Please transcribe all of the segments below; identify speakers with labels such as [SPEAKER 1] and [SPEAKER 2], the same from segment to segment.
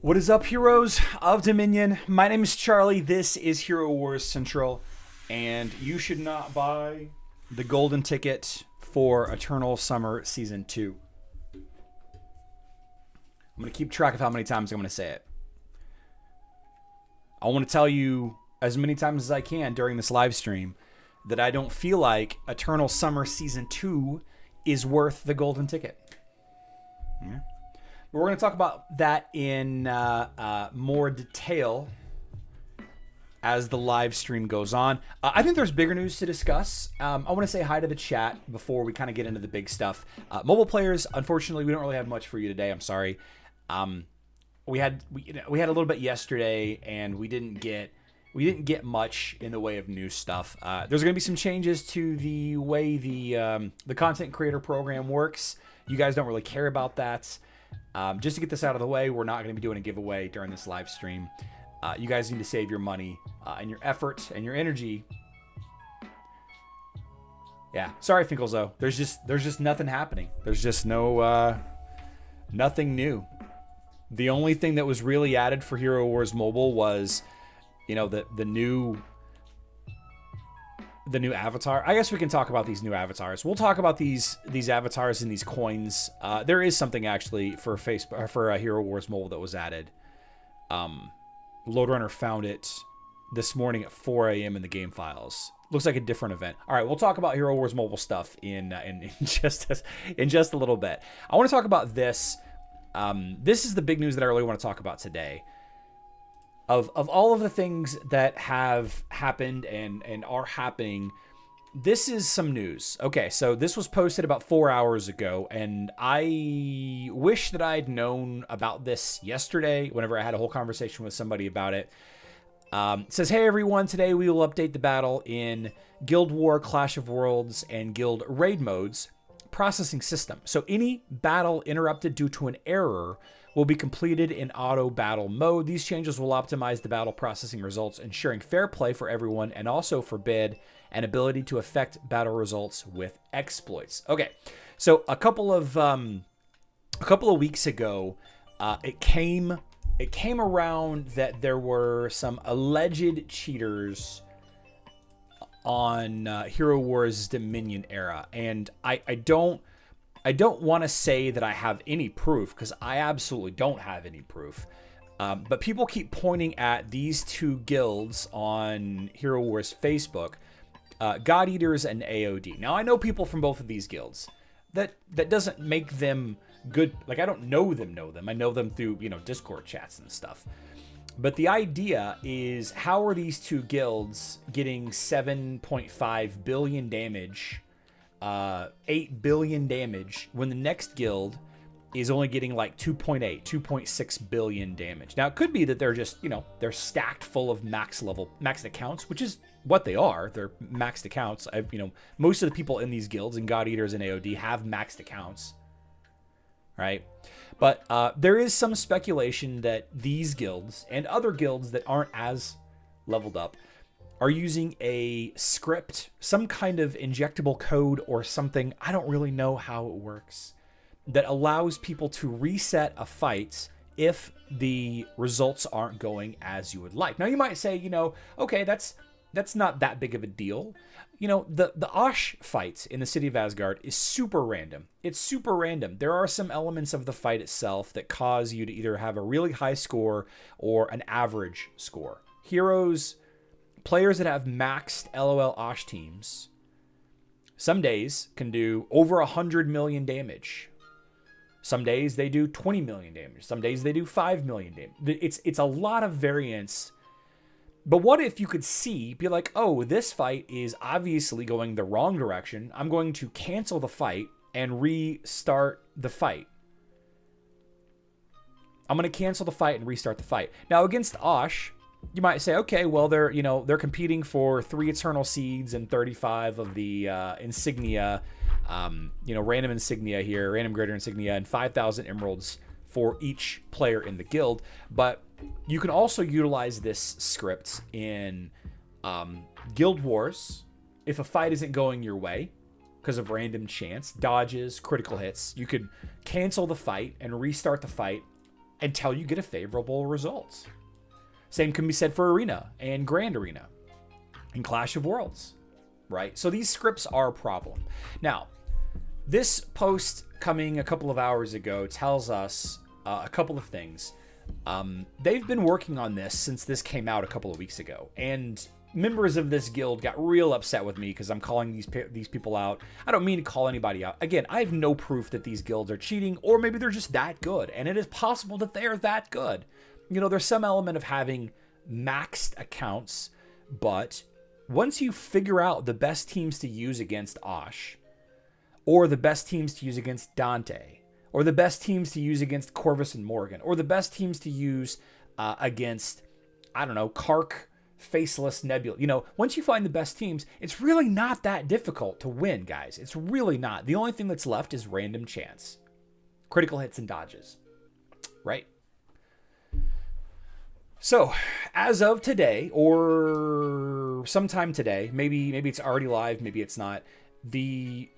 [SPEAKER 1] What is up, heroes of Dominion? My name is Charlie. This is Hero Wars Central, and you should not buy the golden ticket for Eternal Summer Season 2. I'm going to keep track of how many times I'm going to say it. I want to tell you as many times as I can during this live stream that I don't feel like Eternal Summer Season 2 is worth the golden ticket. Yeah. We're going to talk about that in more detail as the live stream goes on. I think there's bigger news to discuss. I want to say hi to the chat before we kind of get into the big stuff. Mobile players, unfortunately, we don't really have much for you today. I'm sorry. We had a little bit yesterday, and we didn't get much in the way of new stuff. There's going to be some changes to the way the content creator program works. You guys don't really care about that. Just to get this out of the way, we're not going to be doing a giveaway during this live stream. You guys need to save your money and your effort and your energy. Yeah, sorry, Finkelzo. There's just nothing happening. There's just nothing new. The only thing that was really added for Hero Wars Mobile was, the new avatar. I guess we can talk about these new avatars. We'll talk about these avatars and these coins. There is something actually for Hero Wars Mobile that was added. Loadrunner found it this morning at 4 a.m. in the game files. Looks like a different event. All right, we'll talk about Hero Wars Mobile stuff in just a little bit. I want to talk about this. This is the big news that I really want to talk about today. Of all of the things that have happened and are happening, this is some news. Okay, so this was posted about 4 hours ago, and I wish that I'd known about this yesterday whenever I had a whole conversation with somebody about it. It says, hey everyone, today we will update the battle in Guild War, Clash of Worlds, and Guild Raid modes processing system. So any battle interrupted due to an error will be completed in auto battle mode. These changes will optimize the battle processing results, ensuring fair play for everyone, and also forbid an ability to affect battle results with exploits. Okay, so a couple of weeks ago, it came around that there were some alleged cheaters on Hero Wars Dominion era, and I don't want to say that I have any proof, because I absolutely don't have any proof. But people keep pointing at these two guilds on Hero Wars Facebook, God Eaters and AOD. Now, I know people from both of these guilds. That doesn't make them good. Like, I don't know them. I know them through, Discord chats and stuff. But the idea is, how are these two guilds getting 7.5 billion damage, 8 billion damage, when the next guild is only getting like 2.6 billion damage? Now, it could be that they're just, they're stacked full of maxed accounts, which is what they are. They're maxed accounts. Most of the people in these guilds, and God Eaters and AOD, have maxed accounts, right? But there is some speculation that these guilds and other guilds that aren't as leveled up are using a script, some kind of injectable code or something, I don't really know how it works, that allows people to reset a fight if the results aren't going as you would like. Now, you might say, okay, that's not that big of a deal. The Osh fight in the city of Asgard is super random. It's super random. There are some elements of the fight itself that cause you to either have a really high score or an average score. Players that have maxed LOL Osh teams, some days can do over 100 million damage. Some days they do 20 million damage. Some days they do 5 million damage. It's a lot of variance. But what if you could be like, oh, this fight is obviously going the wrong direction. I'm going to cancel the fight and restart the fight. I'm going to cancel the fight and restart the fight. Now, against Osh, you might say, okay, well, they're competing for 3 Eternal Seeds and 35 of the insignia, random insignia here, random greater insignia, and 5,000 emeralds for each player in the guild. But you can also utilize this script in Guild Wars if a fight isn't going your way because of random chance, dodges, critical hits. You could cancel the fight and restart the fight until you get a favorable result. Same can be said for Arena and Grand Arena and Clash of Worlds, right? So these scripts are a problem. Now, this post coming a couple of hours ago tells us a couple of things. They've been working on this since this came out a couple of weeks ago, and members of this guild got real upset with me because I'm calling these people out. I don't mean to call anybody out. Again, I have no proof that these guilds are cheating, or maybe they're just that good, and it is possible that they are that good. You know, there's some element of having maxed accounts, but once you figure out the best teams to use against Osh, or the best teams to use against Dante, or the best teams to use against Corvus and Morgan, or the best teams to use against, I don't know, Kark, Faceless, Nebula. You know, once you find the best teams, it's really not that difficult to win, guys. It's really not. The only thing that's left is random chance. Critical hits and dodges, right? So, as of today, or sometime today, maybe it's already live, maybe it's not, the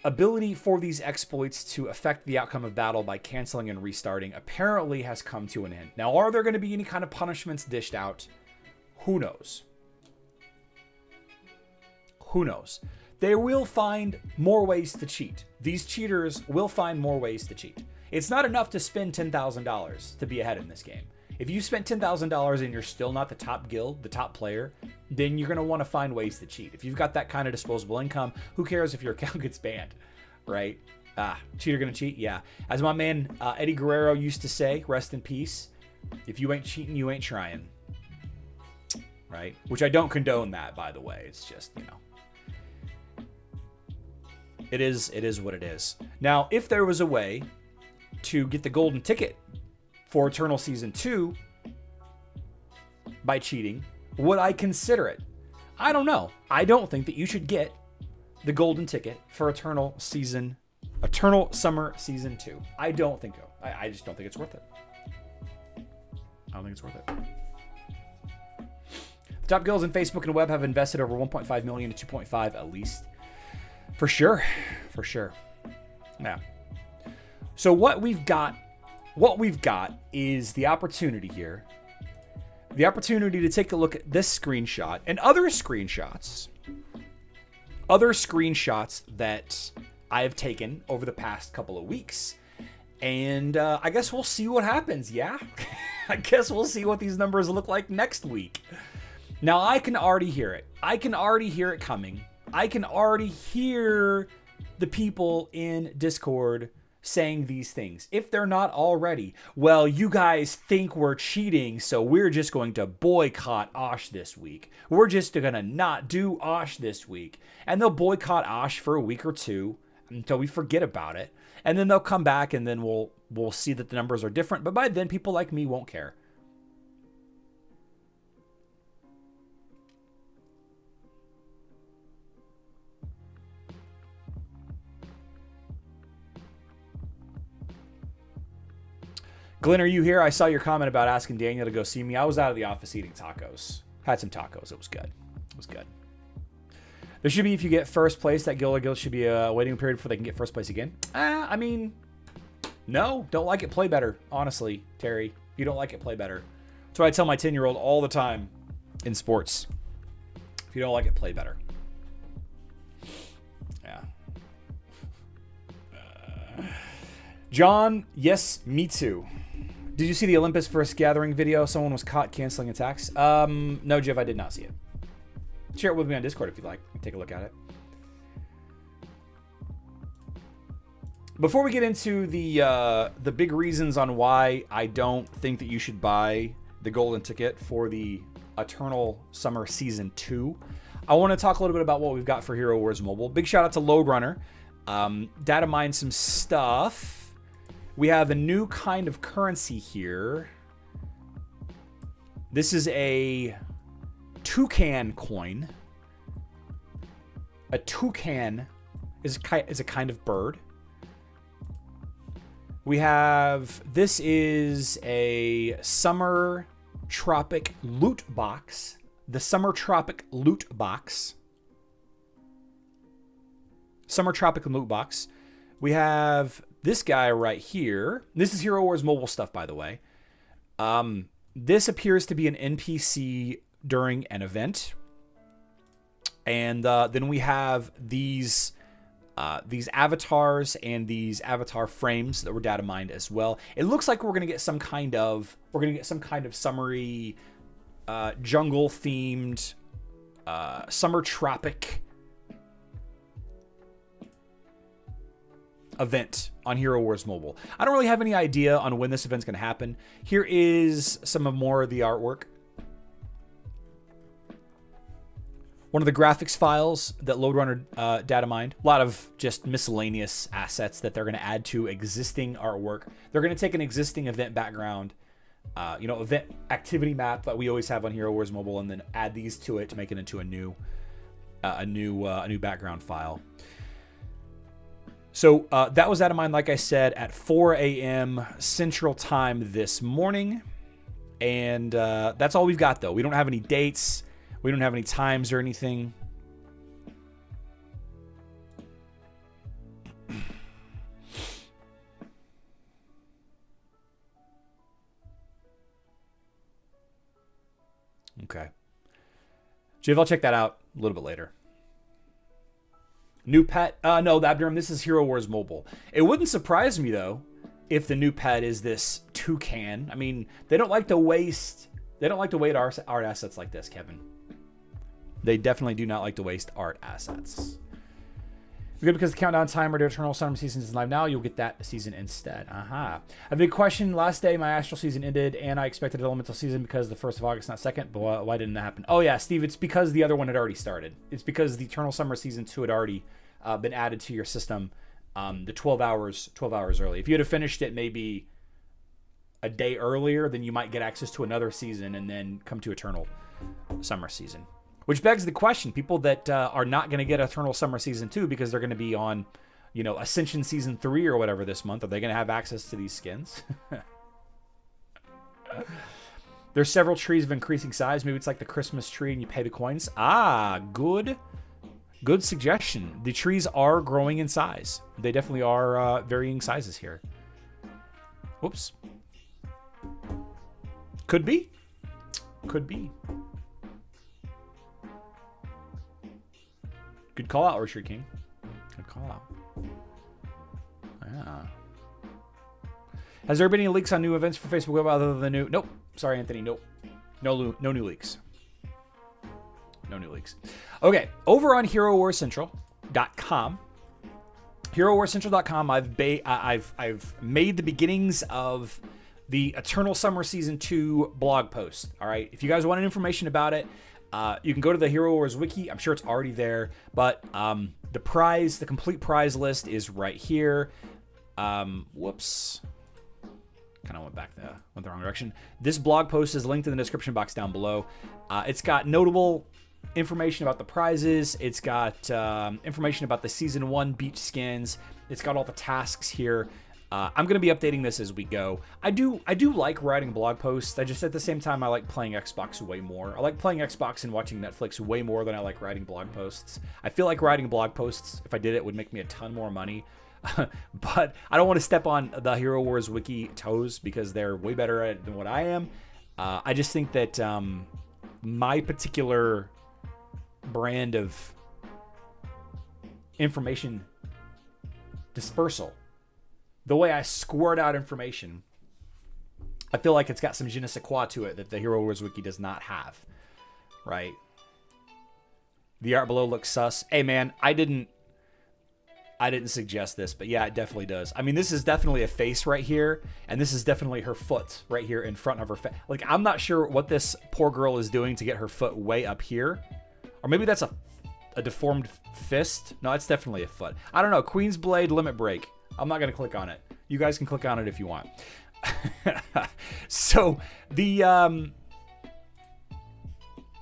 [SPEAKER 1] ability for these exploits to affect the outcome of battle by canceling and restarting apparently has come to an end. Now, are there going to be any kind of punishments dished out? Who knows? Who knows? They will find more ways to cheat. These cheaters will find more ways to cheat. It's not enough to spend $10,000 to be ahead in this game. If you spent $10,000 and you're still not the top guild, the top player, then you're going to want to find ways to cheat. If you've got that kind of disposable income, who cares if your account gets banned, right? Cheater going to cheat? Yeah. As my man Eddie Guerrero used to say, rest in peace, if you ain't cheating, you ain't trying. Right? Which I don't condone that, by the way. It's just, you know. It is what it is. Now, if there was a way to get the golden ticket for Eternal Season 2 by cheating, would I consider it? I don't know. I don't think that you should get the golden ticket for Eternal Summer Season 2. I don't think so. I just don't think it's worth it. I don't think it's worth it. The top guilds in Facebook and web have invested over 1.5 million to 2.5 at least. For sure. For sure. Yeah. So what we've got is the opportunity here. The opportunity to take a look at this screenshot and other screenshots that I have taken over the past couple of weeks. And I guess we'll see what happens, yeah? I guess we'll see what these numbers look like next week. Now, I can already hear it. I can already hear it coming. I can already hear the people in Discord saying these things. If they're not already, well, you guys think we're cheating, so we're just going to boycott Osh this week. We're just going to not do Osh this week. And they'll boycott Osh for a week or two until we forget about it. And then they'll come back and then we'll see that the numbers are different. But by then, people like me won't care. Glenn, are you here? I saw your comment about asking Daniel to go see me. I was out of the office eating tacos. Had some tacos. It was good. It was good. There should be, if you get first place, that guild should be a waiting period before they can get first place again. I mean, no. Don't like it, play better. Honestly, Terry. If you don't like it, play better. That's what I tell my 10-year-old all the time in sports. If you don't like it, play better. Yeah. John, yes, me too. Did you see the Olympus First Gathering video? Someone was caught canceling attacks. No, Jeff, I did not see it. Share it with me on Discord if you'd like. Take a look at it. Before we get into the big reasons on why I don't think that you should buy the golden ticket for the Eternal Summer Season 2, I want to talk a little bit about what we've got for Hero Wars Mobile. Big shout out to Loadrunner. Data mined some stuff. We have a new kind of currency here. This is a toucan coin. A toucan is a kind of bird. We have, this is a Summer Tropic loot box. The Summer Tropic loot box. Summer Tropic loot box. We have, this guy right here, this is Hero Wars mobile stuff, by the way. This appears to be an NPC during an event. And then we have these avatars and these avatar frames that were data mined as well. It looks like we're gonna get some kind of summary jungle themed summer tropic event on Hero Wars Mobile. I don't really have any idea on when this event's gonna happen. Here is some more of the artwork. One of the graphics files that LoadRunner data mined. A lot of just miscellaneous assets that they're going to add to existing artwork. They're going to take an existing event background, event activity map that we always have on Hero Wars Mobile, and then add these to it to make it into a new background file. So that was data mined, like I said, at 4 a.m. Central Time this morning, and that's all we've got though. We don't have any dates. We don't have any times or anything. Okay. Jiv, I'll check that out a little bit later. New pet? No, Abderm, this is Hero Wars Mobile. It wouldn't surprise me, though, if the new pet is this toucan. I mean, they don't like to waste art assets like this, Kevin. They definitely do not like to waste art assets. Good, because the countdown timer to Eternal Summer Season is live now. You'll get that season instead. Aha. A big question. Last day, my Astral season ended, and I expected an Elemental season because the 1st of August, not 2nd. But why didn't that happen? Oh, yeah, Steve, it's because the other one had already started. It's because the Eternal Summer Season 2 had already been added to your system the 12 hours early. If you had finished it maybe a day earlier, then you might get access to another season and then come to Eternal Summer Season. Which begs the question, people that are not going to get Eternal Summer Season 2 because they're going to be on, Ascension Season 3 or whatever this month, are they going to have access to these skins? There's several trees of increasing size. Maybe it's like the Christmas tree and you pay the coins. Ah, good suggestion. The trees are growing in size. They definitely are varying sizes here. Whoops. Could be. Good call out, Richard King. Good call out. Yeah. Has there been any leaks on new events for Facebook Web other than the new? Nope. Sorry, Anthony. Nope. No new leaks. No new leaks. Okay. Over on HeroWarsCentral.com. HeroWarsCentral.com. I've made the beginnings of the Eternal Summer Season 2 blog post. All right. If you guys want information about it, you can go to the Hero Wars wiki. I'm sure it's already there, but the complete prize list is right here. Whoops. Kind of went the wrong direction. This blog post is linked in the description box down below. It's got notable information about the prizes. It's got information about the Season 1 beach skins. It's got all the tasks here. I'm going to be updating this as we go. I do like writing blog posts. I just, at the same time, I like playing Xbox way more. I like playing Xbox and watching Netflix way more than I like writing blog posts. I feel like writing blog posts, if I did it, would make me a ton more money. But I don't want to step on the Hero Wars wiki toes because they're way better at it than what I am. I just think that my particular brand of information dispersal, the way I squirt out information, I feel like it's got some je ne sais quoi to it that the Hero Wars wiki does not have, right? The art below looks sus. Hey man, I didn't suggest this, but yeah, it definitely does. I mean, this is definitely a face right here, and this is definitely her foot right here in front of her face. Like, I'm not sure what this poor girl is doing to get her foot way up here. Or maybe that's a deformed fist. No, it's definitely a foot. I don't know. Queen's Blade Limit Break. I'm not going to click on it. You guys can click on it if you want. So the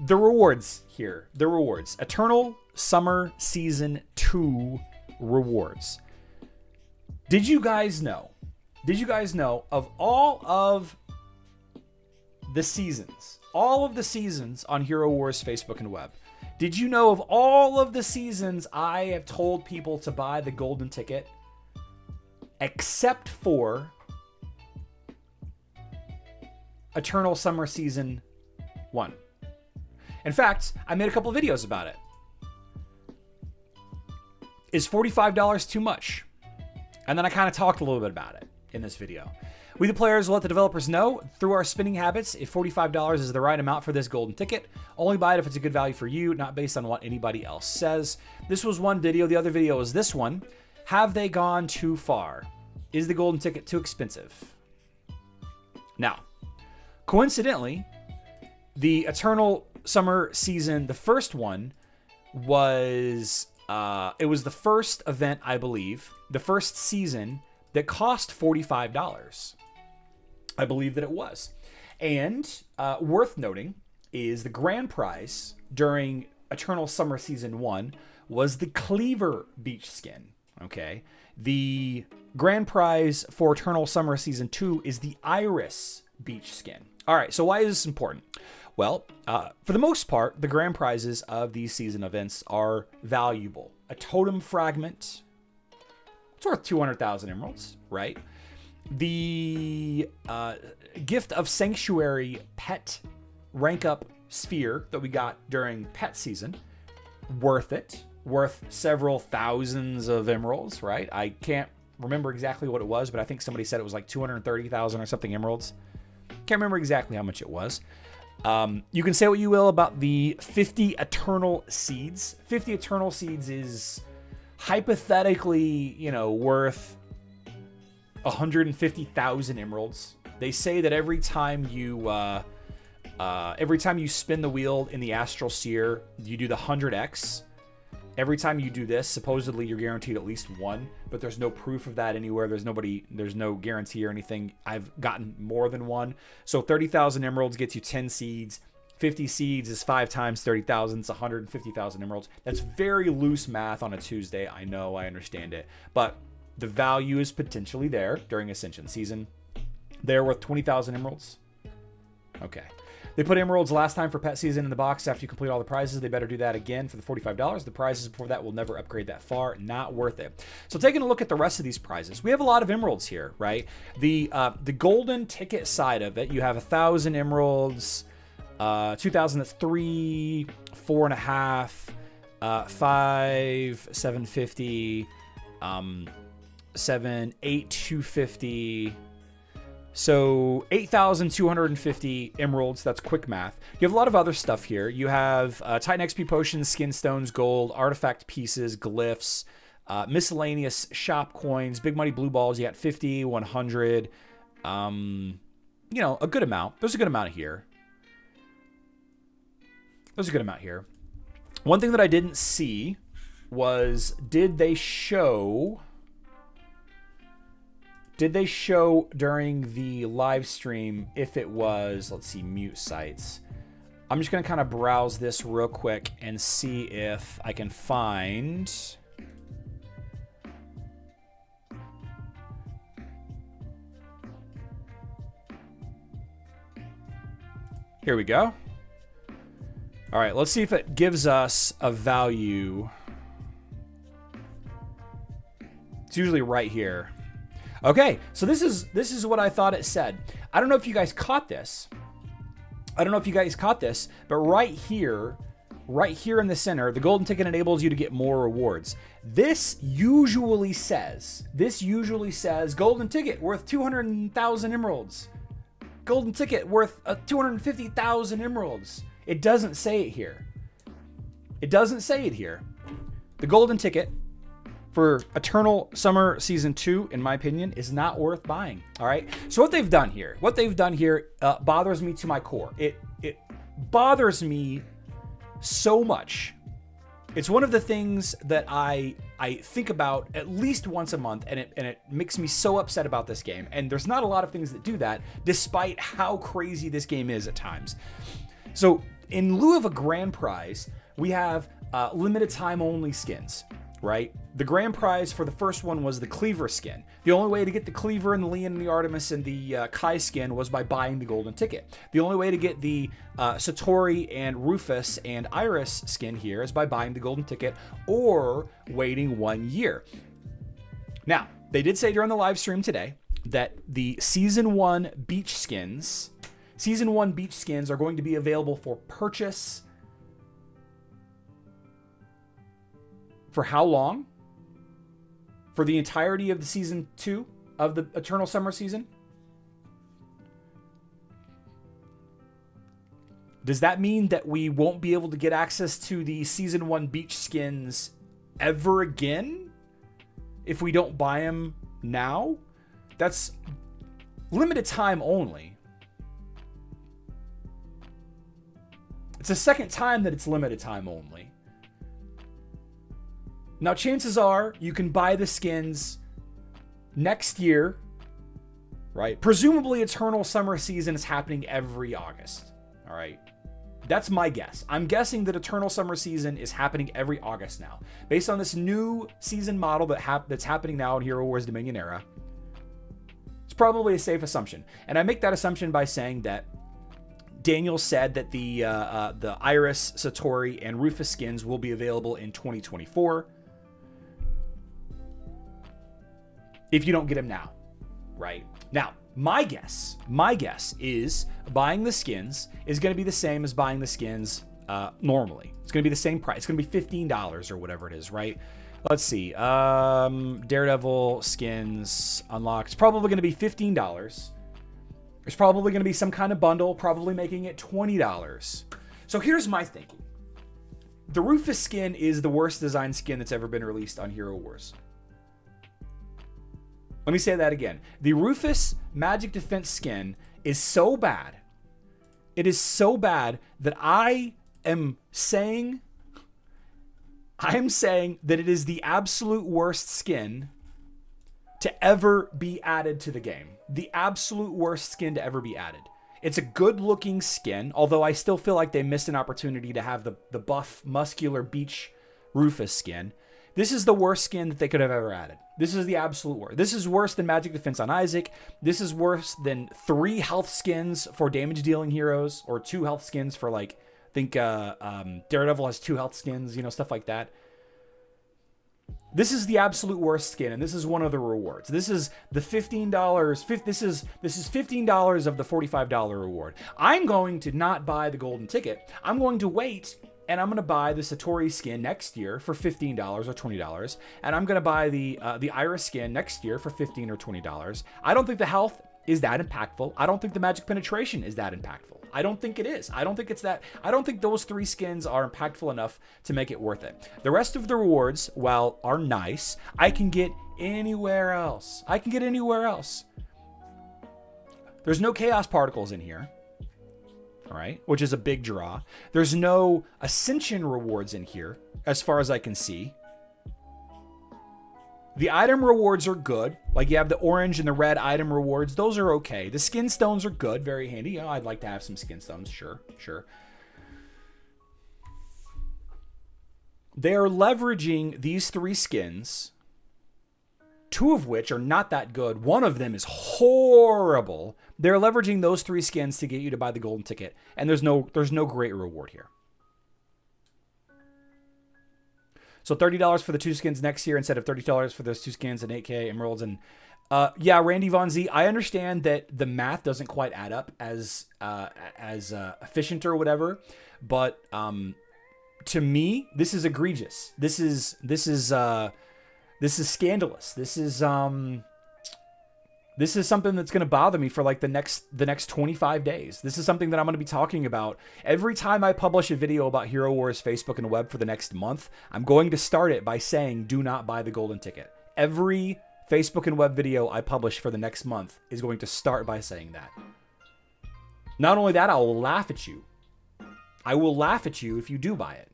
[SPEAKER 1] rewards here. The rewards. Eternal Summer Season 2 rewards. Did you guys know of all of the seasons on Hero Wars Facebook and web? Did you know of all of the seasons I have told people to buy the golden ticket? except for Eternal Summer Season 1. In fact, I made a couple videos about it. Is $45 too much? And then I kind of talked a little bit about it in this video. We, the players, will let the developers know through our spending habits if $45 is the right amount for this golden ticket. Only buy it if it's a good value for you, not based on what anybody else says. This was one video. The other video is this one. Have they gone too far? Is the golden ticket too expensive? Now, coincidentally, the Eternal Summer Season, the first one, was it was the first event, I believe, the first season that cost $45. I believe that it was. And worth noting is the grand prize during Eternal Summer Season 1 was the Cleaver Beach skin. Okay. The grand prize for Eternal Summer Season 2 is the Iris Beach skin. All right. So why is this important? Well, for the most part, the grand prizes of these season events are valuable. A totem fragment, it's worth 200,000 emeralds, right? The Gift of Sanctuary pet rank up sphere that we got during pet season, worth it. Worth several thousands of emeralds, right? I can't remember exactly what it was, but I think somebody said it was like 230,000 or something emeralds. Can't remember exactly how much it was. You can say what you will about the 50 Eternal Seeds. 50 Eternal Seeds is hypothetically, worth 150,000 emeralds. They say that every time you spin the wheel in the Astral Seer, you do the 100x. Every time you do this, supposedly you're guaranteed at least one, but there's no proof of that anywhere. There's no guarantee or anything. I've gotten more than one. So 30,000 emeralds gets you 10 seeds. 50 seeds is 5 times 30,000. It's 150,000 emeralds. That's very loose math on a Tuesday. I know, I understand it. But the value is potentially there during Ascension season. They're worth 20,000 emeralds. Okay. They put emeralds last time for pet season in the box after you complete all the prizes. They better do that again for the $45. The prizes before that will never upgrade that far. Not worth it. So taking a look at the rest of these prizes, we have a lot of emeralds here, right? The golden ticket side of it, you have 1,000 emeralds, 2,000, that's 3, 4.5, 5, 750, 7, 8, 250. So 8,250 emeralds. That's quick math. You have a lot of other stuff here. You have Titan XP potions, skin stones, gold, artifact pieces, glyphs, miscellaneous shop coins, big money blue balls. You got 50, 100. A good amount. There's a good amount here. One thing that I didn't see was, did they show during the live stream if it was, let's see, mute sites. I'm just going to kind of browse this real quick and see if I can find. Here we go. All right, let's see if it gives us a value. It's usually right here. Okay, so this is what I thought it said. I don't know if you guys caught this. But right here in the center, the golden ticket enables you to get more rewards. This usually says golden ticket worth 200,000 emeralds. Golden ticket worth 250,000 emeralds. It doesn't say it here. The golden ticket for Eternal Summer Season 2, in my opinion, is not worth buying. All right. So what they've done here bothers me to my core. It bothers me so much. It's one of the things that I think about at least once a month, and it makes me so upset about this game. And there's not a lot of things that do that, despite how crazy this game is at times. So in lieu of a grand prize, we have limited time only skins. Right? The grand prize for the first one was the Cleaver skin. The only way to get the Cleaver and the Leon and the Artemis and the Kai skin was by buying the golden ticket. The only way to get the Satori and Rufus and Iris skin here is by buying the golden ticket or waiting 1 year. Now, they did say during the live stream today that the Season 1 beach skins are going to be available for purchase for how long? For the entirety of the Season 2 of the Eternal Summer season? Does that mean that we won't be able to get access to the Season 1 beach skins ever again if we don't buy them now? That's limited time only. It's the second time that it's limited time only. Now, chances are you can buy the skins next year, right? Presumably, Eternal Summer season is happening every August, all right? That's my guess. I'm guessing that Eternal Summer season is happening every August now. Based on this new season model that's happening now in Hero Wars Dominion Era, it's probably a safe assumption. And I make that assumption by saying that Daniel said that the Iris, Satori, and Rufus skins will be available in 2024. If you don't get them now, right? Now, my guess is buying the skins is going to be the same as buying the skins normally. It's going to be the same price. It's going to be $15 or whatever it is, right? Let's see. Daredevil skins unlocked. It's probably going to be $15. There's probably going to be some kind of bundle, probably making it $20. So here's my thinking. The Rufus skin is the worst design skin that's ever been released on Hero Wars. Let me say that again. The Rufus Magic Defense skin is so bad. It is so bad that I am saying that it is the absolute worst skin to ever be added to the game. The absolute worst skin to ever be added. It's a good looking skin, although I still feel like they missed an opportunity to have the buff, muscular beach Rufus skin. This is the worst skin that they could have ever added. This is the absolute worst. This is worse than Magic Defense on Isaac. This is worse than 3 health skins for damage dealing heroes, or 2 health skins for, like, I think Daredevil has 2 health skins, stuff like that. This is the absolute worst skin, and this is one of the rewards. This is the $15. This is $15 of the $45 reward. I'm going to not buy the golden ticket. I'm going to wait. And I'm going to buy the Satori skin next year for $15 or $20. And I'm going to buy the Iris skin next year for $15 or $20. I don't think the health is that impactful. I don't think the magic penetration is that impactful. I don't think it is. I don't think those 3 skins are impactful enough to make it worth it. The rest of the rewards, while are nice, I can get anywhere else. There's no chaos particles in here. All right, which is a big draw. There's no Ascension rewards in here, as far as I can see. The item rewards are good. Like, you have the orange and the red item rewards. Those are okay. The skin stones are good, very handy. I'd like to have some skin stones, sure. They are leveraging these 3 skins, 2 of which are not that good. One of them is horrible. They're leveraging those 3 skins to get you to buy the golden ticket, and there's no great reward here. So $30 for the 2 skins next year instead of $30 for those 2 skins and 8K emeralds. And yeah, Randy Von Z, I understand that the math doesn't quite add up as efficient or whatever, but to me, this is egregious. This is scandalous. This is something that's going to bother me for like the next 25 days. This is something that I'm going to be talking about every time I publish a video about Hero Wars Facebook and web for the next month. I'm going to start it by saying, do not buy the golden ticket. Every Facebook and web video I publish for the next month is going to start by saying that. Not only that, I will laugh at you. I will laugh at you if you do buy it.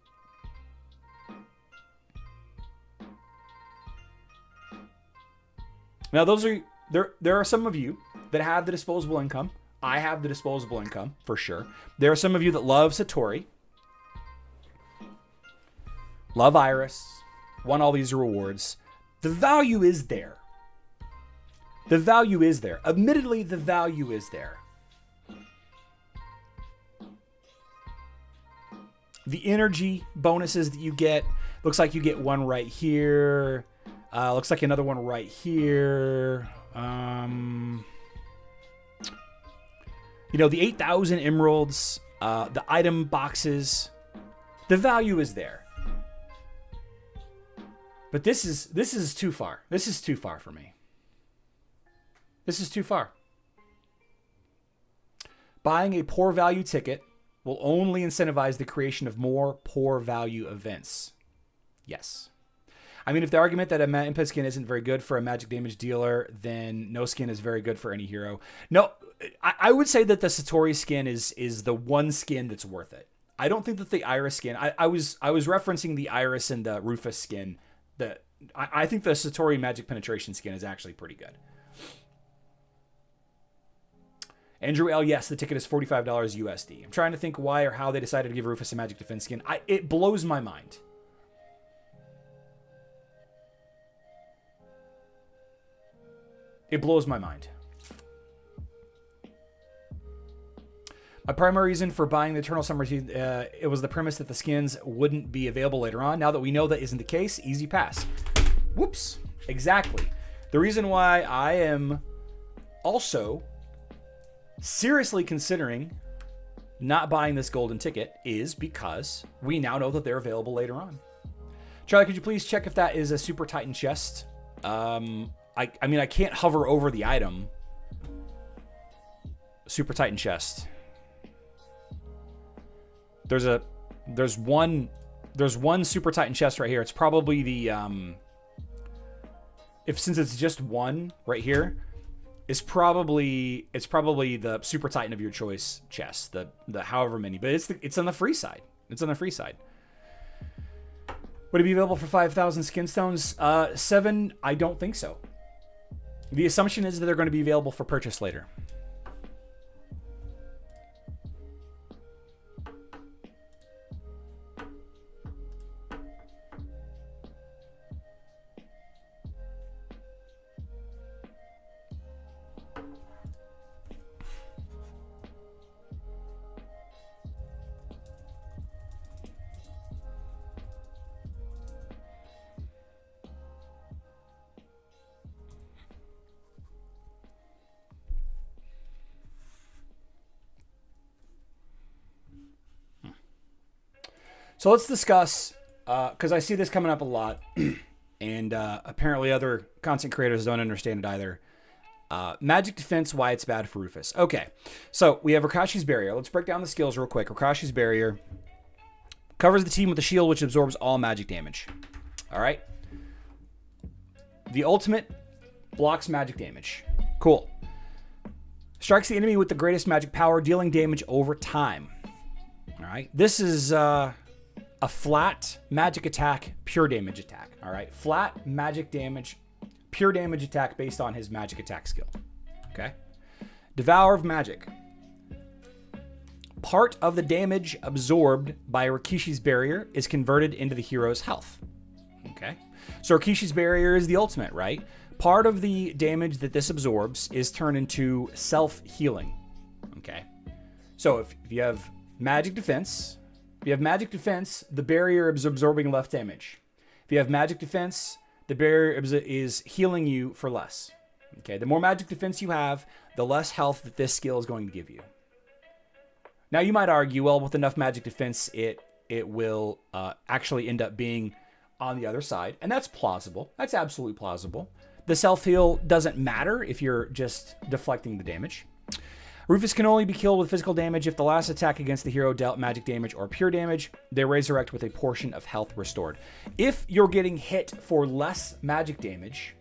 [SPEAKER 1] Now, there are some of you that have the disposable income. I have the disposable income, for sure. There are some of you that love Satori, love Iris, want all these rewards. The value is there. Admittedly, the value is there. The energy bonuses that you get, looks like you get one right here. Looks like another one right here. You know, the 8,000 emeralds, the item boxes, the value is there. But this is too far. This is too far for me. This is too far. Buying a poor value ticket will only incentivize the creation of more poor value events. Yes. I mean, if the argument that a input skin isn't very good for a magic damage dealer, then no skin is very good for any hero. No, I would say that the Satori skin is the one skin that's worth it. I don't think that the Iris skin, I was referencing the Iris and the Rufus skin. I think the Satori magic penetration skin is actually pretty good. Andrew L, yes, the ticket is $45 USD. I'm trying to think why or how they decided to give Rufus a magic defense skin. It blows my mind. It blows my mind. My primary reason for buying the Eternal Summer it was the premise that the skins wouldn't be available later on. Now that we know that isn't the case, easy pass. Whoops. Exactly. The reason why I am also seriously considering not buying this golden ticket is because we now know that they're available later on. Charlie, could you please check if that is a Super Titan chest? I mean, I can't hover over the item. Super Titan chest. There's one Super Titan chest right here. It's probably the since it's just one right here, it's probably the Super Titan of your choice chest. The however many, but it's on the free side. It's on the free side. Would it be available for 5,000 skin stones? 7, I don't think so. The assumption is that they're going to be available for purchase later. So let's discuss, because I see this coming up a lot, and apparently other content creators don't understand it either. Magic defense, why it's bad for Rufus. Okay, so we have Rakashi's Barrier. Let's break down the skills real quick. Rakashi's Barrier covers the team with a shield which absorbs all magic damage. All right. The ultimate blocks magic damage. Cool. Strikes the enemy with the greatest magic power, dealing damage over time. All right. This is a flat magic attack, pure damage attack. All right. Flat magic damage, pure damage attack based on his magic attack skill. Okay. Devour of Magic. Part of the damage absorbed by Rakishi's Barrier is converted into the hero's health. Okay. So Rakishi's Barrier is the ultimate, right? Part of the damage that this absorbs is turned into self-healing. Okay. So if you have magic defense, the barrier is absorbing less damage. If you have magic defense, the barrier is healing you for less. Okay. The more magic defense you have, the less health that this skill is going to give you. Now you might argue, well, with enough magic defense, it will actually end up being on the other side. And that's plausible. That's absolutely plausible. The self-heal doesn't matter if you're just deflecting the damage. Rufus can only be killed with physical damage if the last attack against the hero dealt magic damage or pure damage. They resurrect with a portion of health restored. If you're getting hit for less magic damage,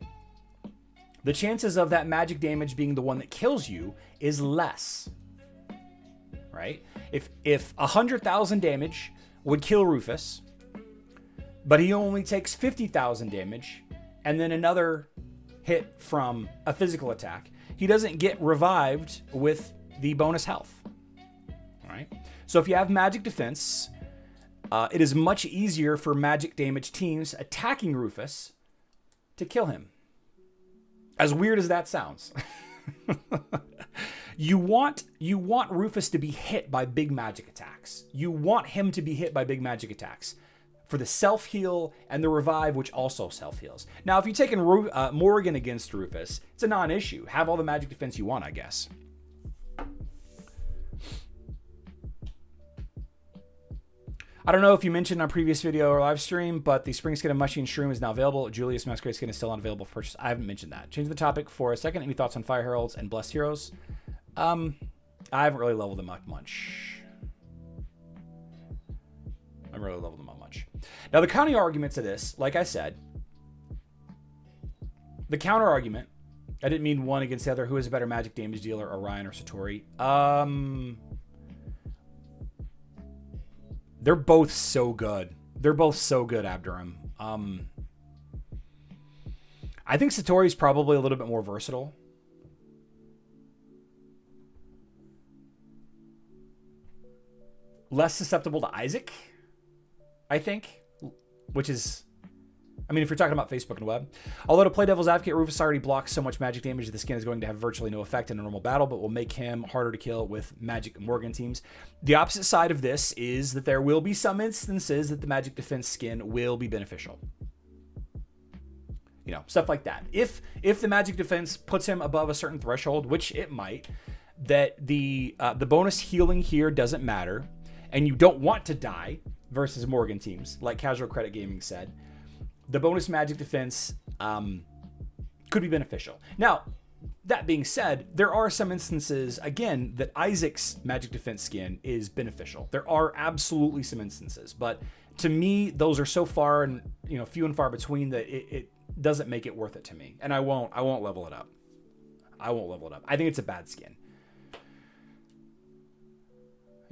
[SPEAKER 1] the chances of that magic damage being the one that kills you is less. Right? If 100,000 damage would kill Rufus, but he only takes 50,000 damage, and then another hit from a physical attack, he doesn't get revived with the bonus health. All right. So if you have magic defense, it is much easier for magic damage teams attacking Rufus to kill him. As weird as that sounds. You want Rufus to be hit by big magic attacks. You want him to be hit by big magic attacks. for the self-heal and the revive, which also self-heals. Now, if you're taking Morgan against Rufus, it's a non-issue. Have all the magic defense you want, I guess. I don't know if you mentioned on a previous video or live stream, but the Spring Skin of Mushy and Shroom is now available. Julius Masquerade Skin is still unavailable for purchase. I haven't mentioned that. Change the topic for a second. Any thoughts on Fire Heralds and Blessed Heroes? I haven't really leveled them up much. I haven't really leveled them up much. Now, the counter argument to this, like I said, the counter argument, I didn't mean one against the other. Who is a better magic damage dealer, Orion or Satori? They're both so good. They're both so good, Abdurum. I think Satori's probably a little bit more versatile. Less susceptible to Isaac, I think, which is, I mean, if you're talking about Facebook and web. Although to play devil's advocate, Rufus already blocks so much magic damage that the skin is going to have virtually no effect in a normal battle, but will make him harder to kill with Magic Morgan teams. The opposite side of this is that there will be some instances that the magic defense skin will be beneficial. You know, stuff like that. If the magic defense puts him above a certain threshold, which it might, that the bonus healing here doesn't matter, and you don't want to die versus Morgan teams, like Casual Credit Gaming said, the bonus magic defense could be beneficial. Now, that being said, there are some instances, again, that Isaac's magic defense skin is beneficial. There are absolutely some instances, but to me, those are so far and few and far between that it doesn't make it worth it to me. And I won't level it up. I won't level it up. I think it's a bad skin.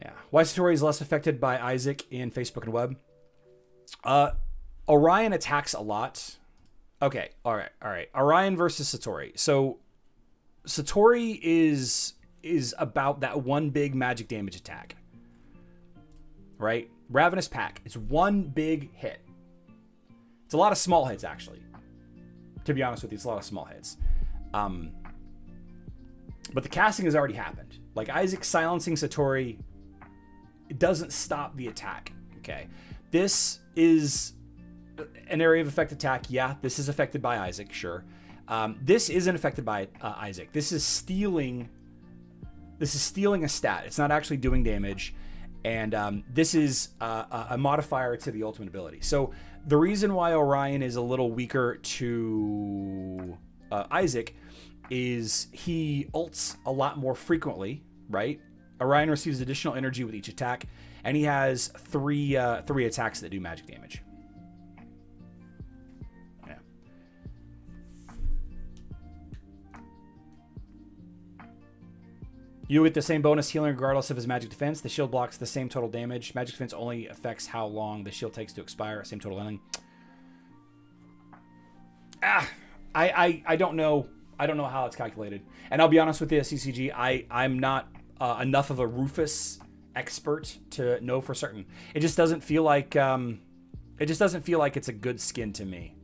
[SPEAKER 1] Yeah. Why Satori is less affected by Isaac in Facebook and web? Orion attacks a lot. Okay. All right. Orion versus Satori. So Satori is about that one big magic damage attack. Right? Ravenous Pack. It's one big hit. It's a lot of small hits, actually. To be honest with you, it's a lot of small hits. But the casting has already happened. Like Isaac silencing Satori, it doesn't stop the attack. Okay. This is an area of effect attack. Yeah, this is affected by Isaac, sure. This isn't affected by Isaac. This is stealing a stat. It's not actually doing damage. And this is a modifier to the ultimate ability. So the reason why Orion is a little weaker to Isaac is he ults a lot more frequently, right? Orion receives additional energy with each attack, and he has three attacks that do magic damage. Yeah. You get the same bonus healing regardless of his magic defense. The shield blocks the same total damage. Magic defense only affects how long the shield takes to expire. Same total ending. I don't know. I don't know how it's calculated. And I'll be honest with you, CCG, I'm not enough of a Rufus expert to know for certain. It just doesn't feel like it's a good skin to me.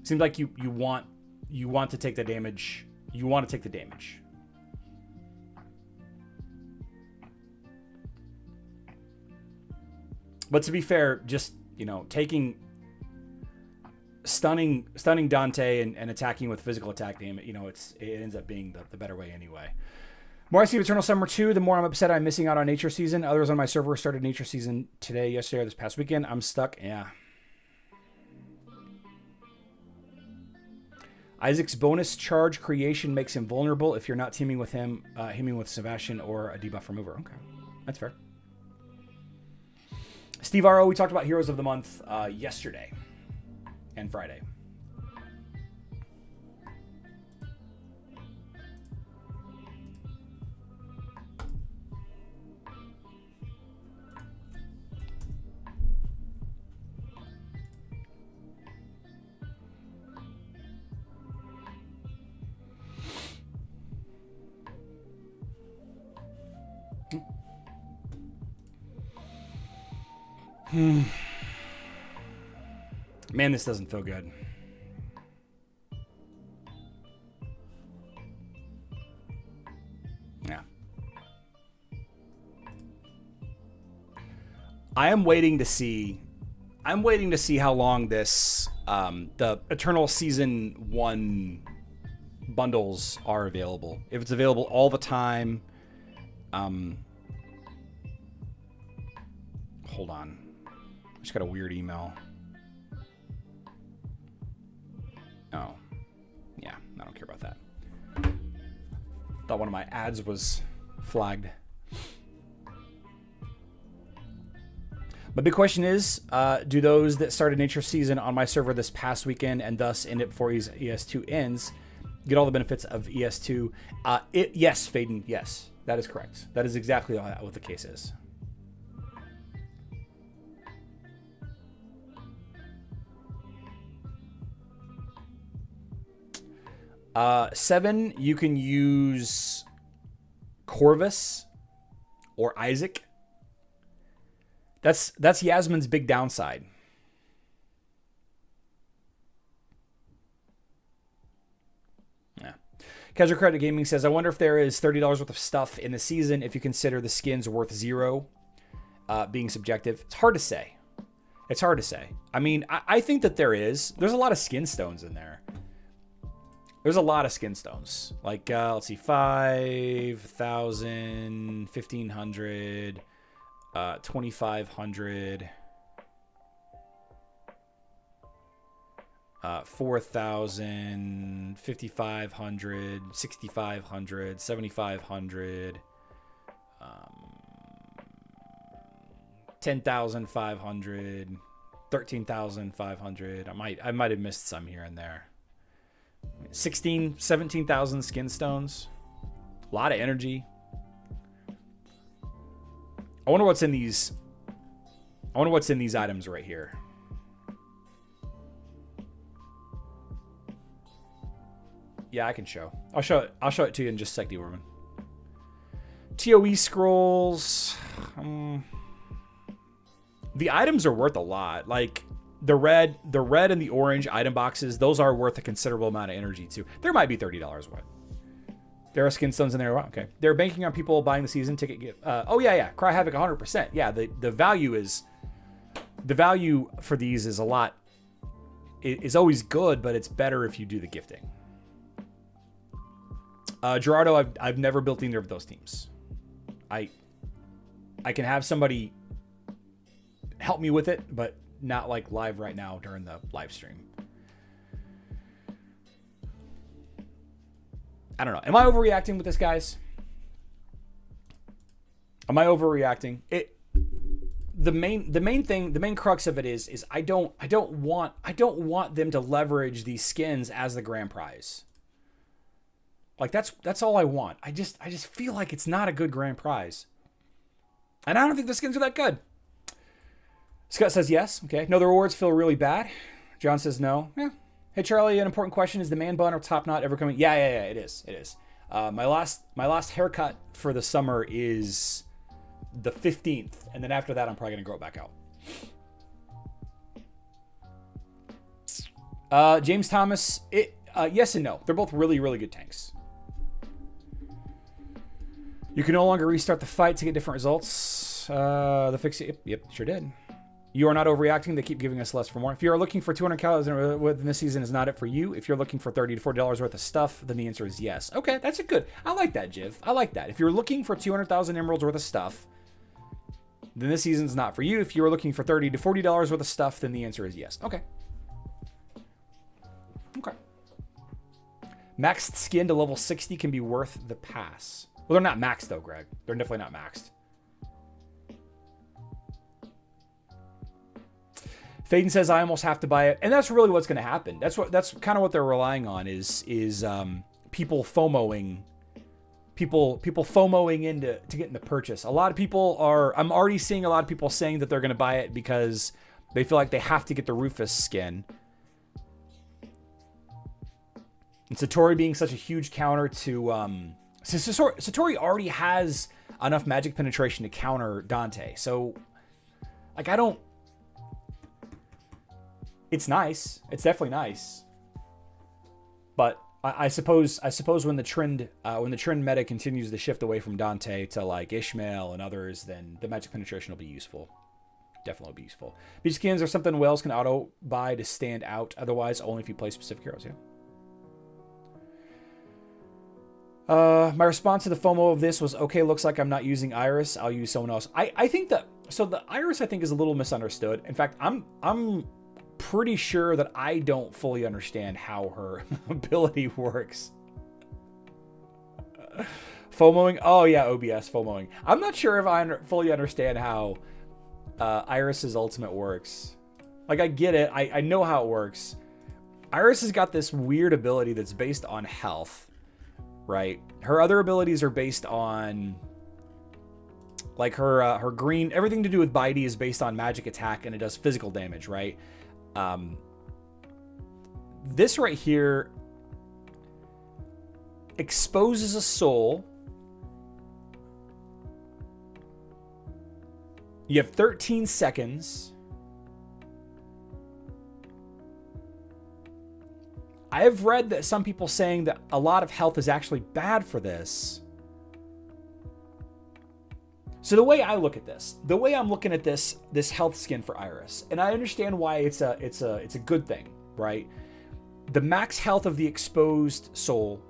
[SPEAKER 1] Seems like you want to take the damage. You want to take the damage. But to be fair, just taking stunning Dante and attacking with physical attack damage, it ends up being the better way anyway. More I see Eternal Summer 2, the more I'm upset I'm missing out on Nature Season. Others on my server started Nature Season today, yesterday, or this past weekend. I'm stuck. Yeah. Isaac's bonus charge creation makes him vulnerable if you're not teaming with him, with Sebastian or a debuff remover. Okay. That's fair. Steve R.O., we talked about Heroes of the Month yesterday and Friday. Man, this doesn't feel good. Yeah. I am waiting to see. I'm waiting to see how long this the Eternal Season 1 bundles are available. If it's available all the time. Hold on. I just got a weird email. Oh. Yeah, I don't care about that. Thought one of my ads was flagged. My big question is, do those that started Nature Season on my server this past weekend and thus end it before ES2 ends get all the benefits of ES2? Yes, Faden, yes. That is correct. That is exactly what the case is. Seven, you can use Corvus or Isaac. That's Yasmin's big downside. Yeah. Casual Credit Gaming says, I wonder if there is $30 worth of stuff in the season if you consider the skins worth zero, being subjective. It's hard to say. It's hard to say. I mean, I think that there is. There's a lot of skin stones in there. There's a lot of skin stones. Like, let's see, 5,000, 1,500, 2,500, 4,000, 5,500, 6,500, 7,500, 10,500, 13,500. I might have missed some here and there. 17,000 skin stones. A lot of energy. I wonder what's in these. I wonder what's in these items right here. Yeah, I can show. I'll show it to you in just a sec, Warman. TOE scrolls. The items are worth a lot. Like the red and the orange item boxes, those are worth a considerable amount of energy too. There might be $30 worth. There are skin stones in there. Wow, okay. They're banking on people buying the season ticket gift. Oh yeah. Cry Havoc 100%. Yeah, the value for these is a lot. It is always good, but it's better if you do the gifting. Gerardo, I've never built either of those teams. I can have somebody help me with it, but not like live right now during the live stream. I don't know. Am I overreacting with this, guys? Am I overreacting? The main crux of it is I don't want them to leverage these skins as the grand prize. Like that's all I want. I just feel like it's not a good grand prize. And I don't think the skins are that good. Scott says yes. Okay. No, the rewards feel really bad. John says no. Yeah. Hey Charlie, an important question: is the man bun or top knot ever coming? Yeah. It is. My last haircut for the summer is the 15th, and then after that, I'm probably gonna grow it back out. James Thomas. Yes and no. They're both really, really good tanks. You can no longer restart the fight to get different results. The fix. Yep, sure did. You are not overreacting. They keep giving us less for more. If you are looking for 200 calories within this season, is not it for you. If you're looking for $30 to $40 worth of stuff, then the answer is yes. Okay, that's a good. I like that, Jiv. I like that. If you're looking for 200,000 emeralds worth of stuff, then this season's not for you. If you're looking for $30 to $40 worth of stuff, then the answer is yes. Okay. Maxed skin to level 60 can be worth the pass. Well, they're not maxed though, Greg. They're definitely not maxed. Faden says I almost have to buy it, and that's really what's going to happen. That's kind of what they're relying on is people FOMOing into to get in the purchase. A lot of people are. I'm already seeing a lot of people saying that they're going to buy it because they feel like they have to get the Rufus skin. And Satori being such a huge counter to Satori already has enough magic penetration to counter Dante. So like I don't. It's nice. It's definitely nice. But I suppose when the trend meta continues to shift away from Dante to like Ishmael and others, then the magic penetration will be useful. definitely be useful. Beach skins are something whales can auto buy to stand out. Otherwise, only if you play specific heroes. Yeah. My response to the FOMO of this was, okay, looks like I'm not using Iris. I'll use someone else. I think that, so the Iris I think is a little misunderstood. In fact, I'm pretty sure that I don't fully understand how her ability works. FOMOing. Oh yeah, OBS FOMOing. I'm not sure if I fully understand how Iris's ultimate works. Like, I get it. I know how it works. Iris has got this weird ability that's based on health, right? Her other abilities are based on, like, her green. Everything to do with Bitey is based on magic attack, and it does physical damage, right? This right here exposes a soul. You have 13 seconds. I have read that some people saying that a lot of health is actually bad for this. So the way I look at this, the way I'm looking at this health skin for Iris, and I understand why it's a good thing, right? The max health of the exposed soul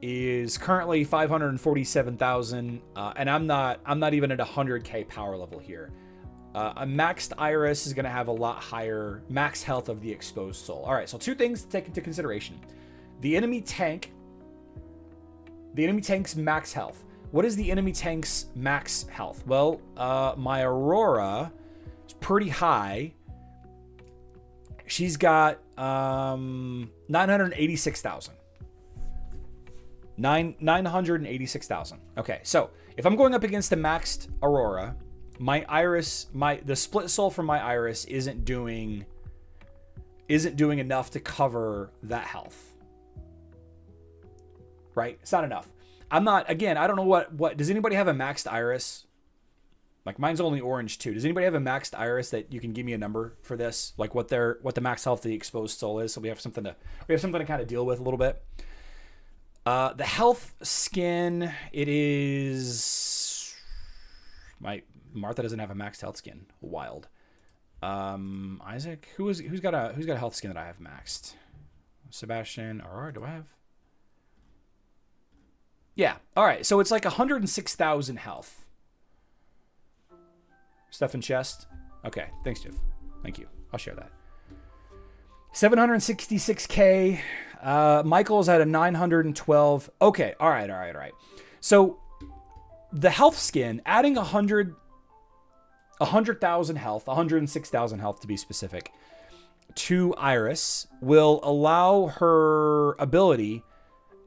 [SPEAKER 1] is currently 547,000, and I'm not even at 100k power level here. A maxed Iris is going to have a lot higher max health of the exposed soul. All right, so two things to take into consideration: the enemy tank's max health. What is the enemy tank's max health? Well, my Aurora is pretty high. She's got 986,000. 986,000. Okay, so if I'm going up against the maxed Aurora, my Iris, the split soul from my Iris isn't doing enough to cover that health. Right? It's not enough. I'm not, again, I don't know what does anybody have a maxed Iris? Like, mine's only orange too. Does anybody have a maxed Iris that you can give me a number for this? Like what the max health of the exposed soul is, so we have something to kind of deal with a little bit. The health skin, it is Martha doesn't have a maxed health skin. Wild. Isaac, who's got a health skin that I have maxed? Sebastian, Aurora, do I have? Yeah. All right. So it's like 106,000 health. Stuff in chest. Okay. Thanks, Jeff. Thank you. I'll share that. 766k. Michael's at a 912. Okay. All right. So the health skin, adding 100,000 health, 106,000 health to be specific, to Iris will allow her ability.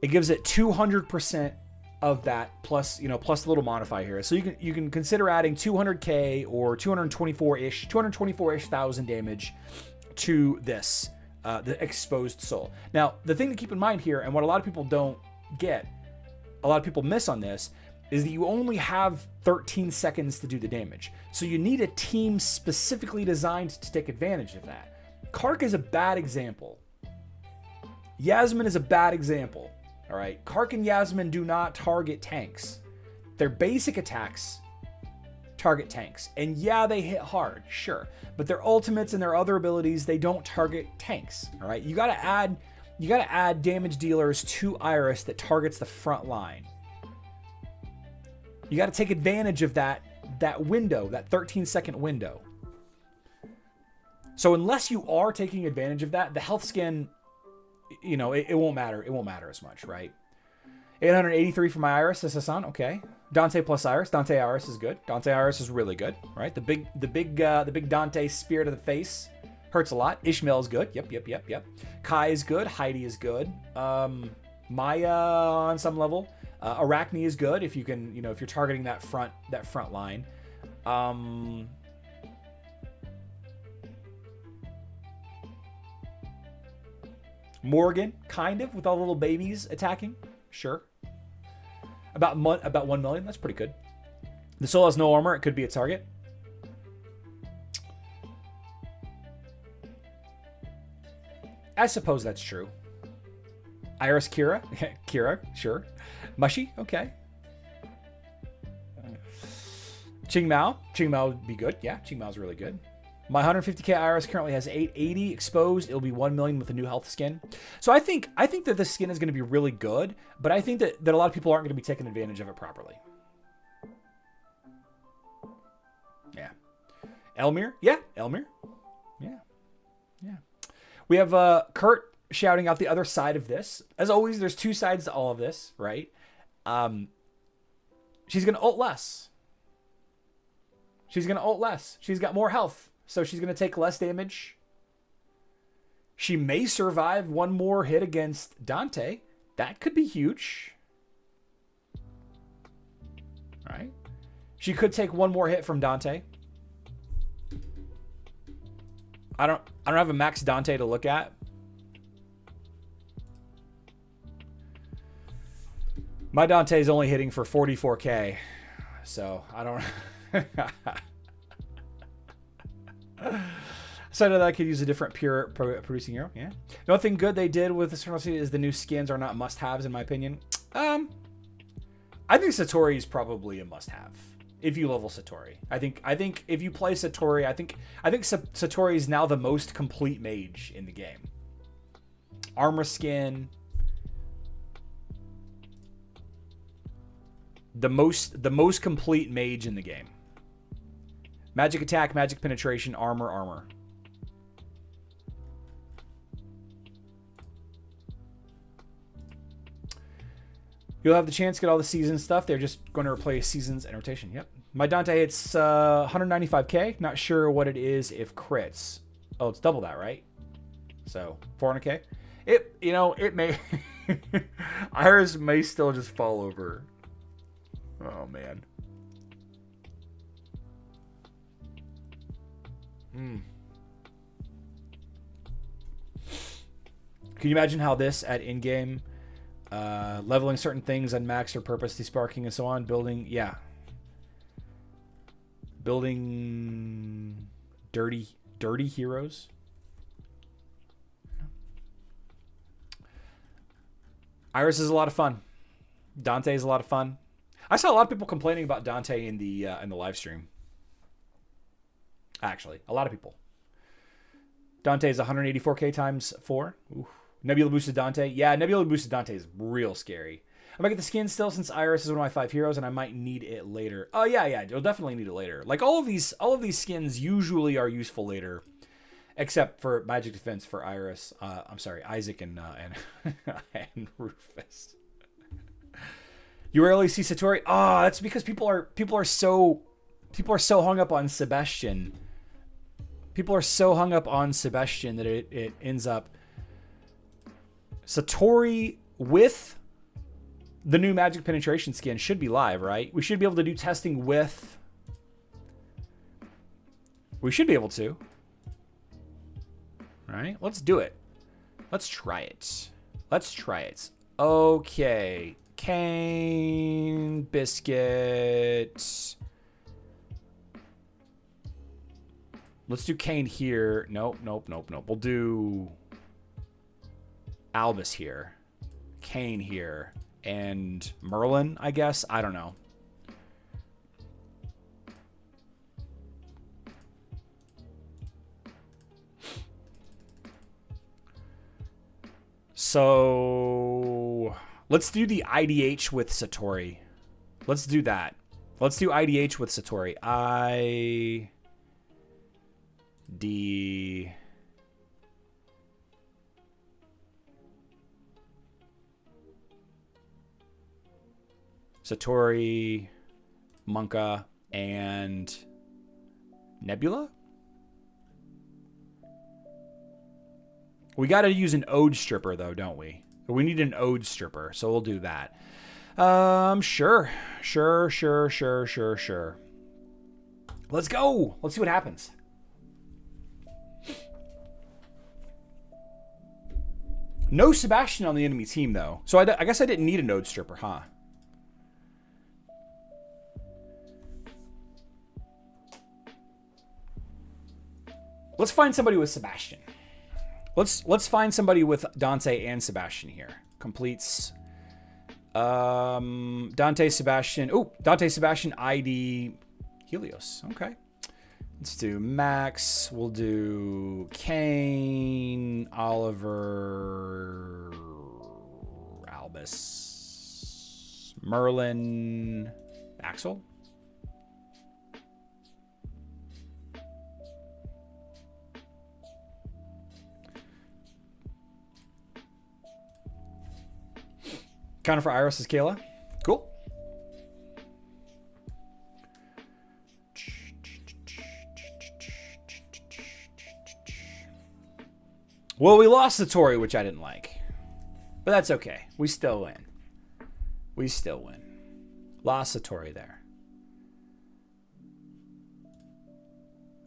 [SPEAKER 1] It gives it 200% of that plus a little modifier here. So you can consider adding 200k or 224-ish thousand damage to this, the exposed soul. Now, the thing to keep in mind here, and what a lot of people don't get, a lot of people miss on this, is that you only have 13 seconds to do the damage. So you need a team specifically designed to take advantage of that. Kark is a bad example. Yasmin is a bad example. All right, Kark and Yasmin do not target tanks. Their basic attacks target tanks. And yeah, they hit hard, sure. But their ultimates and their other abilities, they don't target tanks. All right, you gotta add damage dealers to Iris that targets the front line. You gotta take advantage of that window, that 13-second window. So unless you are taking advantage of that, the health skin, it won't matter. It won't matter as much, right? 883 for my Iris. This is on. Okay. Dante plus Iris. Dante Iris is good. Dante Iris is really good, right? The big Dante spear to the face hurts a lot. Ishmael is good. Yep. Kai is good. Heidi is good. Maya on some level. Arachne is good if you can, if you're targeting that front line. Morgan, kind of, with all the little babies attacking. Sure. About 1 million. That's pretty good. The soul has no armor. It could be a target. I suppose that's true. Iris Kira. Kira, sure. Mushy, okay. Ching Mao would be good. Yeah, Ching Mao's really good. My 150k Iris currently has 880 exposed. It'll be 1 million with a new health skin. So I think that this skin is going to be really good, but I think that a lot of people aren't going to be taking advantage of it properly. Yeah. Elmir? Yeah, Elmir. Yeah. Yeah. We have Kurt shouting out the other side of this. As always, there's two sides to all of this, right? She's going to ult less. She's going to ult less. She's got more health, so she's going to take less damage. She may survive one more hit against Dante. That could be huge. Right? She could take one more hit from Dante. I don't have a max Dante to look at. My Dante is only hitting for 44k, so I don't. So that I could use a different pure producing hero. Yeah. The only thing good they did with this is the new skins are not must-haves in my opinion. I think Satori is probably a must-have if you level Satori. I think if you play Satori, I think Satori is now the most complete mage in the game. Armor skin. The most complete mage in the game. Magic attack, magic penetration, armor. You'll have the chance to get all the season stuff. They're just going to replace seasons and rotation. Yep. My Dante hits 195k. Not sure what it is if crits. Oh, it's double that, right? So 400k. It may. Iris may still just fall over. Oh man. Can you imagine how this at in-game, leveling certain things on max or purposely sparking and so on, building dirty heroes? Iris is a lot of fun. Dante is a lot of fun. I saw a lot of people complaining about Dante in the live stream. Actually, a lot of people. Dante is 184k times 4. Ooh. Nebula boosted Dante. Yeah, Nebula boosted Dante is real scary. I might get the skin still since Iris is one of my 5 heroes, and I might need it later. Oh yeah, you'll definitely need it later. Like all of these skins usually are useful later, except for magic defense for Iris. I'm sorry, Isaac and and Rufus. You rarely see Satori. That's because people are so hung up on Sebastian. People are so hung up on Sebastian that it ends up Satori with the new magic penetration skin should be live, right? We should be able to do testing with. We should be able to. All right, let's do it. Let's try it. Okay. Cane, biscuit. Let's do Cane here. Nope. We'll do Albus here. Cane here. And Merlin, I guess. I don't know. So let's do the IDH with Satori. Let's do that. Let's do IDH with Satori. D. Satori, Monka, and Nebula? We got to use an Ode Stripper, though, don't we? We need an Ode Stripper, so we'll do that. Sure. Let's go. Let's see what happens. No Sebastian on the enemy team, though. So I guess I didn't need a Node Stripper, huh? Let's find somebody with Sebastian. Let's find somebody with Dante and Sebastian here. Completes. Dante, Sebastian. Oh, Dante, Sebastian, ID. Helios. Okay. Let's do Max. We'll do Kane, Oliver, Albus, Merlin, Axel. Counter for Iris is Kayla. Cool. Well, we lost Satori, which I didn't like. But that's okay. We still win. We still win. Lost Satori there.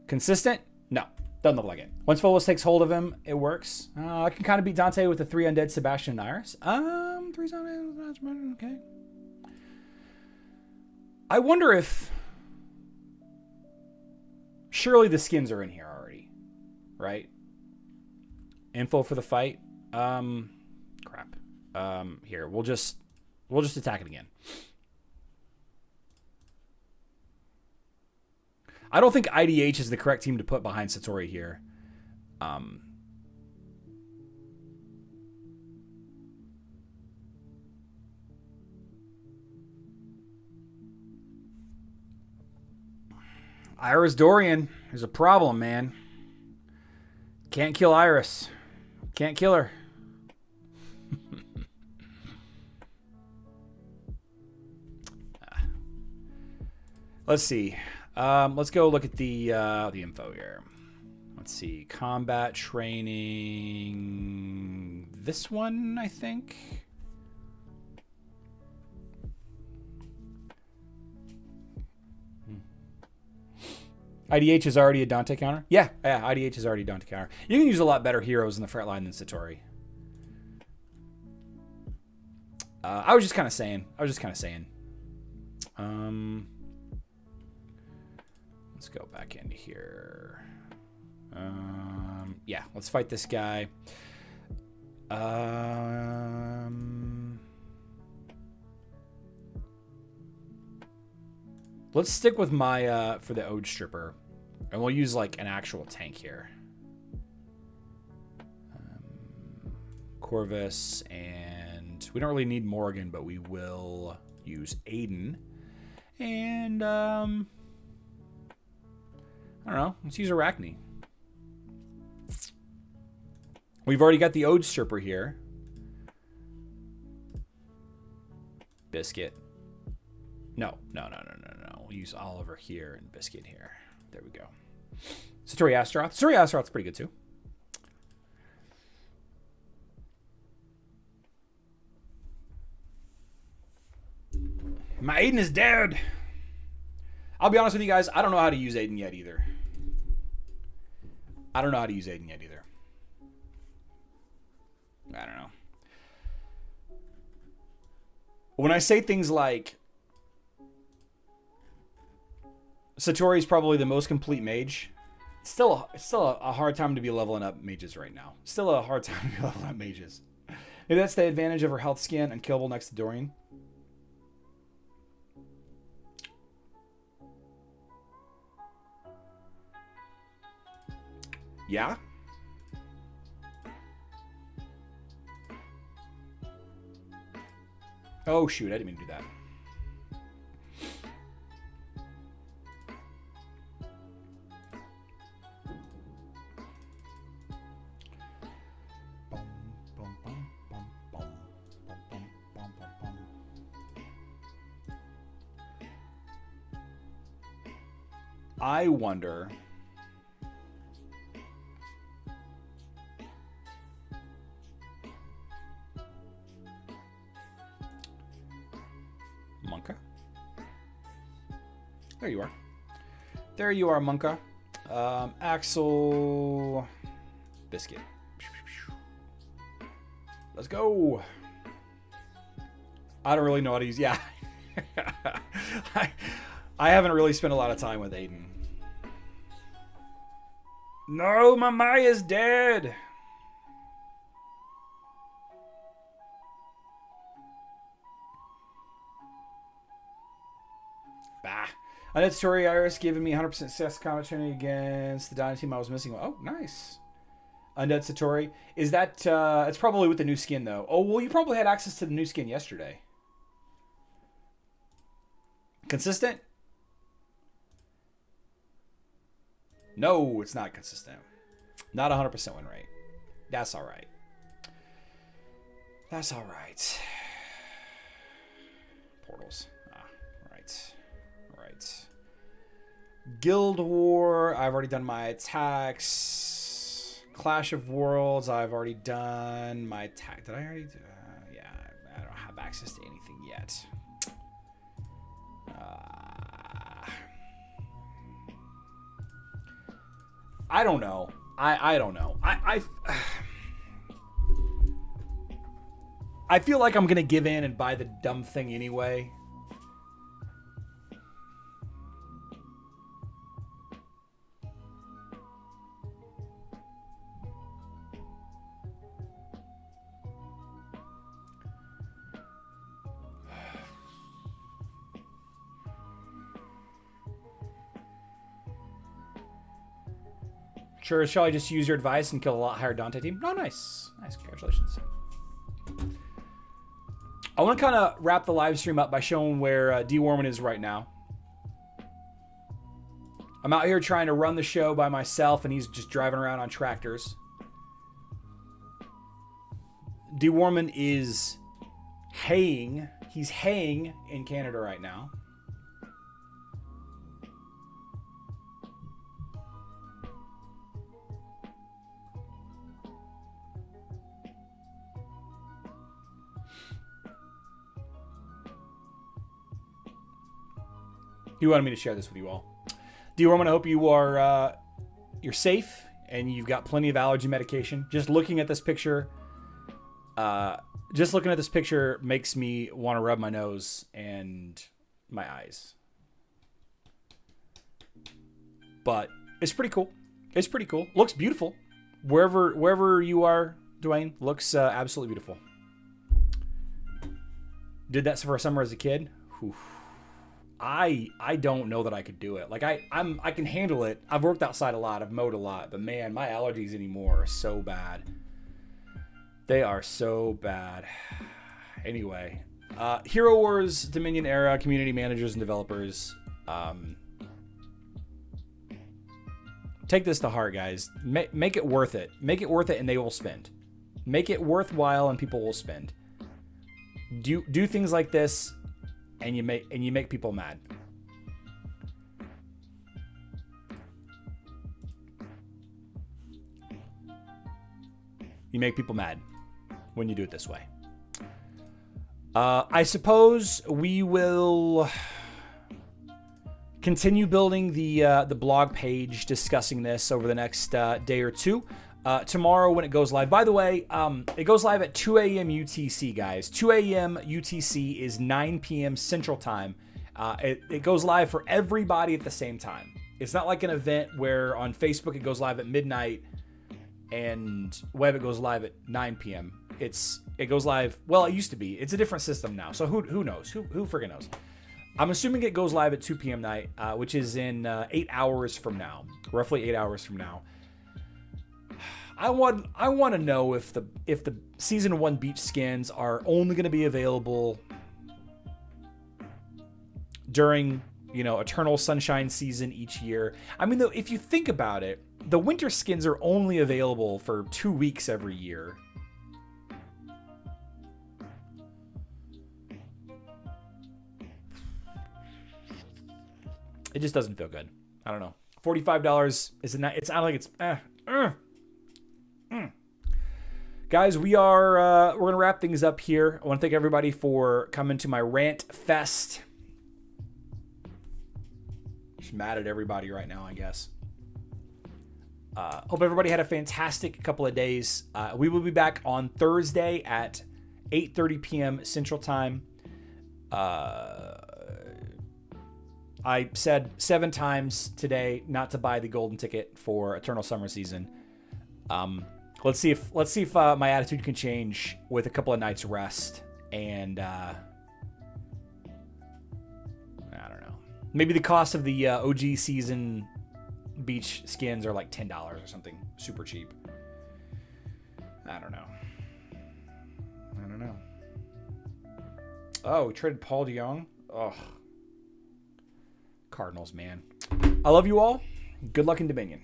[SPEAKER 1] Consistent? No. Doesn't look like it. Once Phobos takes hold of him, it works. I can kind of beat Dante with the 3 undead Sebastian and Iris. 3 undead. Okay. I wonder if... Surely the skins are in here already. Right? Info for the fight. Crap. Here, we'll just attack it again. I don't think IDH is the correct team to put behind Satori here. Iris Dorian is a problem, man. Can't kill Iris. Can't kill her. Let's see. Let's go look at the info here. Let's see. Combat training. This one, I think. IDH is already a Dante counter? Yeah, IDH is already a Dante counter. You can use a lot better heroes in the front line than Satori. I was just kind of saying. Let's go back into here. Yeah, let's fight this guy. Let's stick with my, for the Ode Stripper. And we'll use, like, an actual tank here. Corvus, and we don't really need Morgan, but we will use Aiden. And, I don't know. Let's use Arachne. We've already got the Ode Stripper here. Biscuit. No. We'll use Oliver here and Biscuit here. There we go. Satori Astaroth. Satori Astaroth's pretty good too. My Aiden is dead. I'll be honest with you guys. I don't know how to use Aiden yet either. I don't know. When I say things like Satori's probably the most complete mage, it's still a hard time to be leveling up mages right now. Still a hard time to be leveling up mages. Maybe that's the advantage of her health scan and killable next to Dorian. Yeah? Oh, shoot. I didn't mean to do that. I wonder... Monka? There you are. There you are, Monka. Axel... Biscuit. Let's go. I don't really know how to use... Yeah. I haven't really spent a lot of time with Aiden. No, my Maya's dead. Bah. Annette Satori Iris giving me 100% success commentary against the Dynasty team I was missing. Oh, nice. Undead Satori. Is that... it's probably with the new skin, though. Oh, well, you probably had access to the new skin yesterday. Consistent? No, it's not consistent. Not 100% win rate. That's all right. That's all right. Portals. Right. Right. Guild War. I've already done my attacks. Clash of Worlds. I've already done my attack. Did I already do? Yeah, I don't have access to anything yet. I don't know. I don't know. I feel like I'm going to give in and buy the dumb thing anyway. Sure, shall I just use your advice and kill a lot higher Dante team? Oh, nice. Nice, congratulations. I want to kind of wrap the live stream up by showing where D. Warman is right now. I'm out here trying to run the show by myself, and he's just driving around on tractors. D. Warman is haying. He's haying in Canada right now. He wanted me to share this with you all. D. Warman, I hope you are you're safe and you've got plenty of allergy medication. Just looking at this picture, makes me want to rub my nose and my eyes. But it's pretty cool. It's pretty cool. Looks beautiful. Wherever you are, Dwayne, looks absolutely beautiful. Did that for summer as a kid. Whew. I don't know that I could do it. Like I can handle it. I've worked outside a lot. I've mowed a lot. But man, my allergies anymore are so bad. They are so bad. Anyway, Hero Wars Dominion era community managers and developers. Take this to heart, guys. Make it worth it. Make it worth it, and they will spend. Make it worthwhile, and people will spend. Do things like this. And you make people mad. You make people mad when you do it this way. I suppose we will continue building the blog page discussing this over the next day or two. Tomorrow when it goes live. By the way, it goes live at 2 a.m. UTC, guys. 2 a.m. UTC is 9 p.m. Central Time. It goes live for everybody at the same time. It's not like an event where on Facebook it goes live at midnight and web it goes live at 9 p.m. It goes live, well, it used to be. It's a different system now, so who knows? Who friggin' knows? I'm assuming it goes live at 2 p.m. night, which is in 8 hours from now. Roughly 8 hours from now. I want to know if the season 1 beach skins are only going to be available during, Eternal Sunshine season each year. I mean, though, if you think about it, the winter skins are only available for 2 weeks every year. It just doesn't feel good. I don't know. $45 is not. It's not like it's. Guys, we're gonna wrap things up here. I want to thank everybody for coming to my rant fest. Just mad at everybody right now, I guess. Hope everybody had a fantastic couple of days. We will be back on Thursday at 8:30 p.m. Central Time. I said 7 times today not to buy the golden ticket for Eternal Summer Season. Let's see if my attitude can change with a couple of nights rest, and I don't know. Maybe the cost of the OG season beach skins are like $10 or something. Super cheap. I don't know. Oh, we traded Paul DeYoung. Oh. Cardinals, man. I love you all. Good luck in Dominion.